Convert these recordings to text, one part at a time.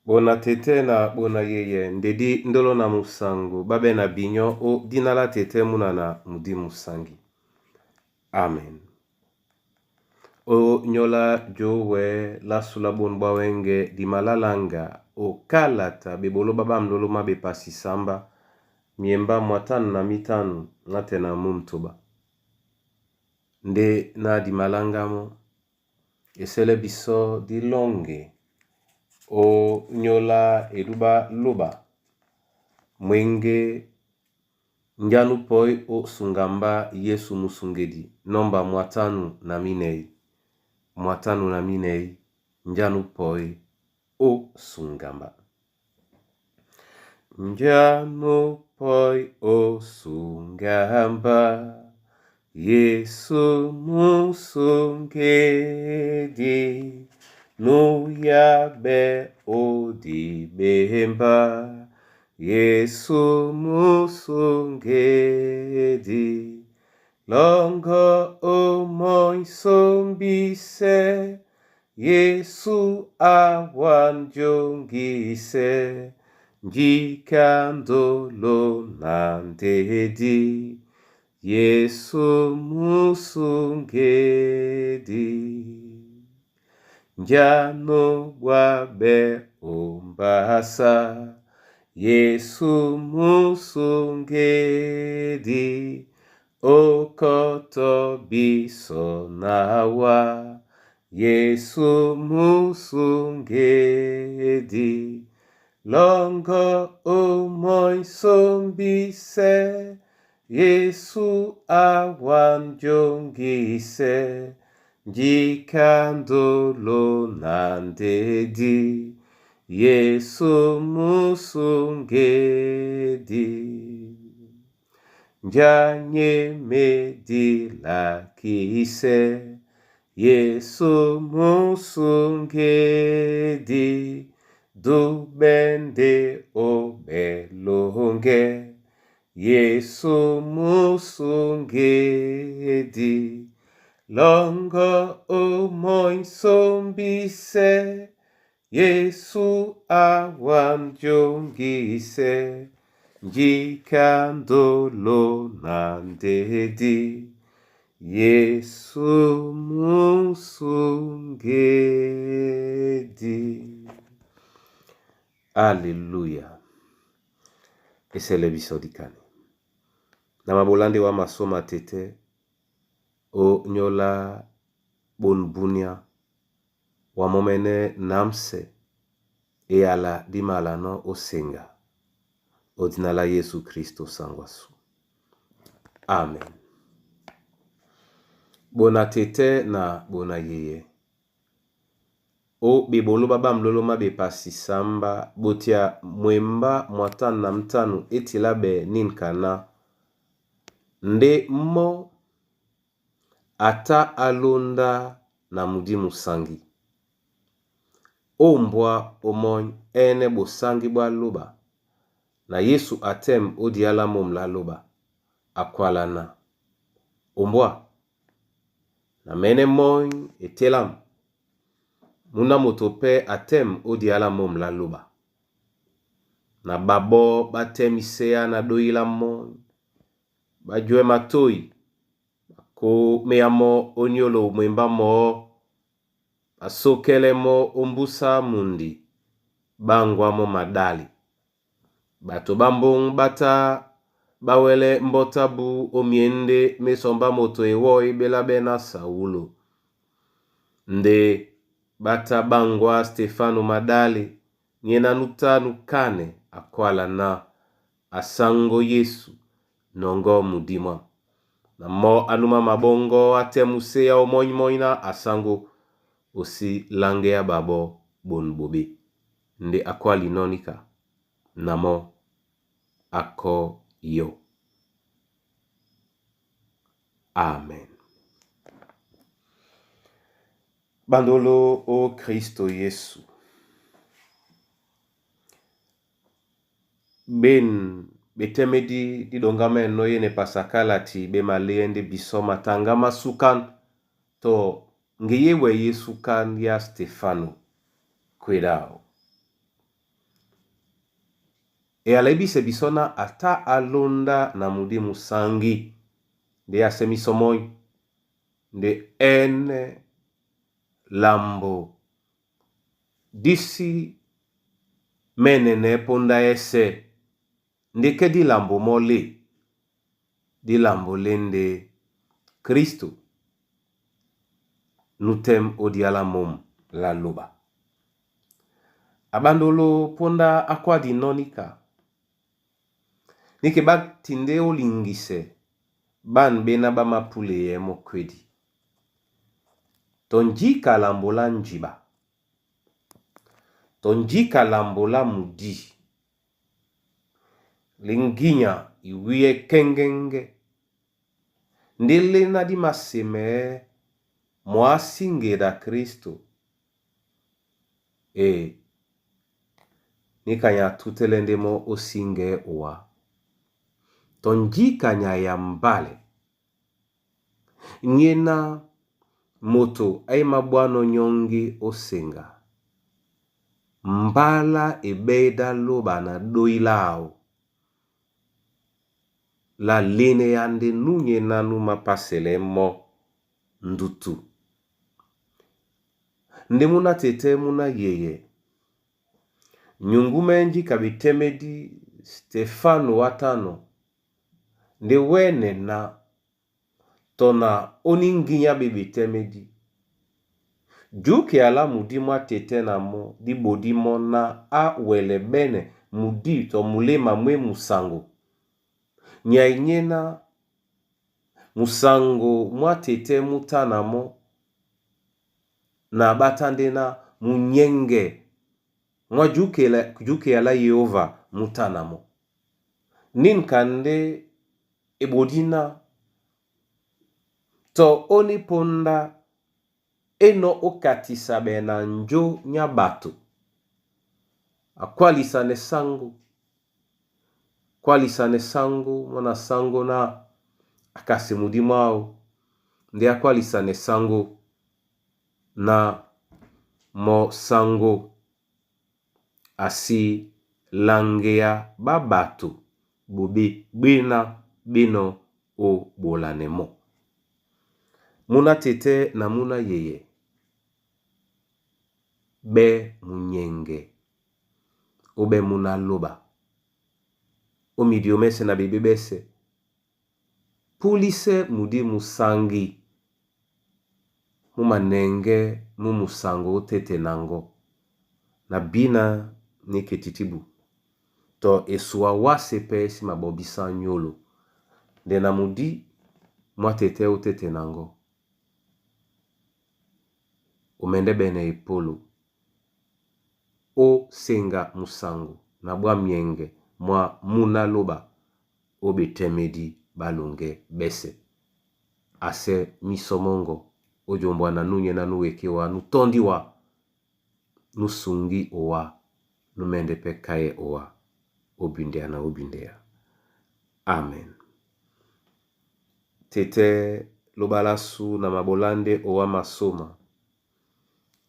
Bona tete na bona yeye ndedi ndolo na musangu babe na binyo o dinala tete muna na mudi musangi. Amen. O nyola jowe la sula bonba wenge di malalanga o kalata bebolo baba mdolo mabe pasi samba miemba mwatanu na mitanu ngate na mumtuba. Nde na di malangamo esele biso di longe o nyola eduba luba mwenge njanu poi o sungamba Yesu musungedi nomba mwatanu na minei njanu poi o sungamba njanu poi o sungamba Yesu musungedi no yabe odi bemba Yesu musungedi longo o moi sombise Yesu awan jongise jikandolo nandedi Yesu musungedi njano wabe umbasa Yesu musungedi okoto biso nawa Yesu musungedi longo umoi sombise Yesu awan jongise jikandolo nandedi Yesu musungedi njanye medila kise Yesu musungedi dubende obelonge Yesu musungedi longo umoi sombise Yesu awan jongise jikandolo nandedi Yesu musungedi. Alleluia. Esele biso dikani. Na mabolande wa masoma tete o nyola bonbunia wa momene namse e ala di malano o senga o dinala Yesu Kristo sangwasu. Amen. Bona tete na bona yeye o bebolo baba mlolo mabe pasi samba botia mwemba mwatanu na mtanu etilabe ninkana nde mo ata alonda na mudi musangi ombwa omony ene bosangi bwa loba na Yesu atem odiala mom la loba akwalana ombwa na mene mony etelam muna motope atem odiala mom la loba na babo batemisea na doila mony bajwe matoi ko meamo onyolo mwemba mo asokele mo ombusa mundi bangwa mo madali bato bambong bata bawele mbotabu omiende mesomba moto ewoi belabena Saulo nde bata bangwa Stefano madali nyena nutanu kane akwala na asango Yesu nongo mudima na mo anuma mabongo atemusea omoina asango osi lange ya babo bonbobe nde akwali nonika namo ako yo. Amen. Bandolo o Kristo Yesu ben betemedi didongame no yene pasakalati be maleende bisoma tangama sukan to ngeyewe Yesu kan ya Stefano kwedao e alebise bisona ata alonda na mudi musangi de asemisomoi de ene lambo disi menene ponda ese ndeke di lambo mole di lambo lende Kristo nutem odiala mom la loba abandolo ponda akwa di nonika nike bak tinde olingise ban bena ba mapule ye mokwedi tonjika lambo la njiba tonjika lambo la mudi linginya iwie kengenge ndele na di maseme moasinge da Kristo nikanya tutelende mo osinge wa tonjika nya ya mbale nyena moto ay mabwano nyongi osenga mbala ebeda loba na doilao la lene yande nunye nanu mapasele mo ndutu ndemuna tete muna yeye nyungumenji kabitemedi Stefano watano nde wene na tona oninginya bibitemedi juke ala mudi mwa tete na mo di bodi mo na a wele bene mudi to mulema mwe musango nyainyena musango mwa tete mutana mo na batande na munyenge mwa juke ala Yehova mutana mo nin kande ebodina to oni ponda eno okatisa bena njo nyabato akwalisane sango mwana sango na akasimudi mwao ndi akwalisane sango na mo sango asi langea babato bobe bena beno o bolanemo muna tete na muna yeye be munyenge obe muna loba omidiomese na bibibese pulise mudi musangi mumanenge mumusango tete nango na bina niketitibu to esua wase pesi mabobisa nyolo de na mudi mwatete utete nango umende bene ipolo o senga musango na bwa mienge mwa muna loba obetemedi balunge bese ase misomongo ojombwa na nunye na nuwekewa nutondiwa nusungi owa numende pekaye owa obindea na obindea. Amen. Tete lobalasu na mabolande owa masoma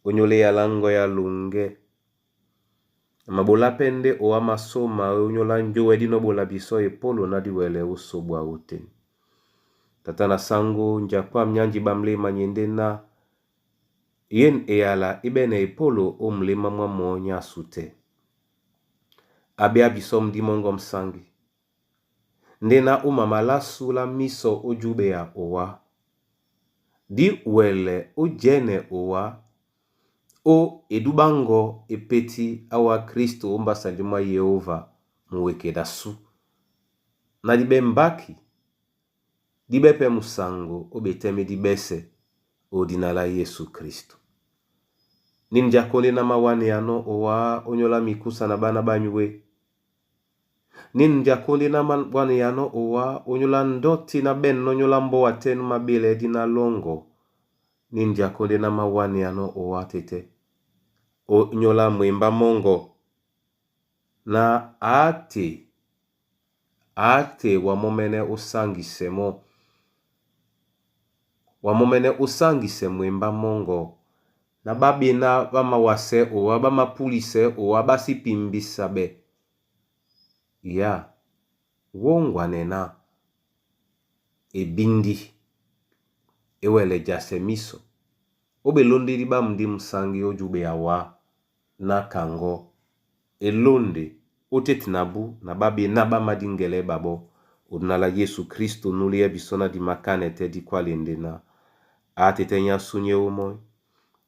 onyole ya lango ya lunge mabola pende owa masoma onyola njowe dino bola biso epolo na diwele usobwa uten tatana sango njakwa mnyanji bamlema nyende na yen eyala ibene epolo o mlema mwa monya sute abia bisom di mongo msangi ndena umamalasu la miso ojube ya owa di wele ojene owa o edubango epeti awa Kristo ombasalima Yehova muweke dasu na dibe mbaki dibe pe musango obeteme dibese odinala Yesu Kristo ninja konde na mawane yano owa onyola mikusa na bana banywe ninja konde na mawane yano owa onyola ndoti na ben nonyola mbo watenu mabile dina longo ninja konde na mawane yano owa tete onyola mwemba mongo na ate wamomene usangise mwemba mongo na babina bamawase owa bamapulise owa basipimbisa be ya wongwane na ebindi ewele jase miso obe londe riba mdi musangi ojube awa na kango elonde otetinabu na babi naba madingele babo odnala Yesu Kristo nulie bisona di makane te di kwalende na atete nya sunye umoy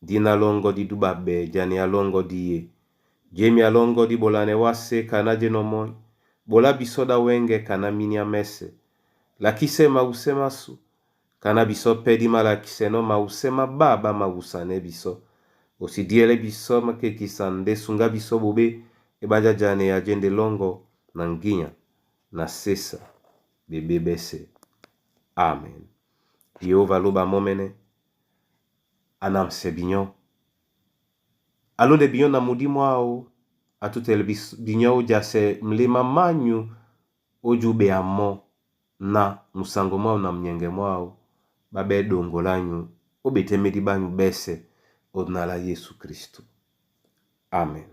dina longo di dubabe jani alongo di ye jemi alongo di bolane wase kana jenomoy bola bisoda wenge kana minia mese lakise mausema su kana biso pedi mala kiseno mausema baba mausane biso osidiele biso makekisande sunga biso bobe ebaja jane ya jende longo na nginya na sesa bebebese. Amen. Yehova loba momene anam se binyo alonde binyo na mudi mwao atutele binyo jase mlima manyu ojube amo na musango mwao na mnyenge mwao babe dongo lanyu obetemedi banyu bese odnala Yesu Kristo. Amen.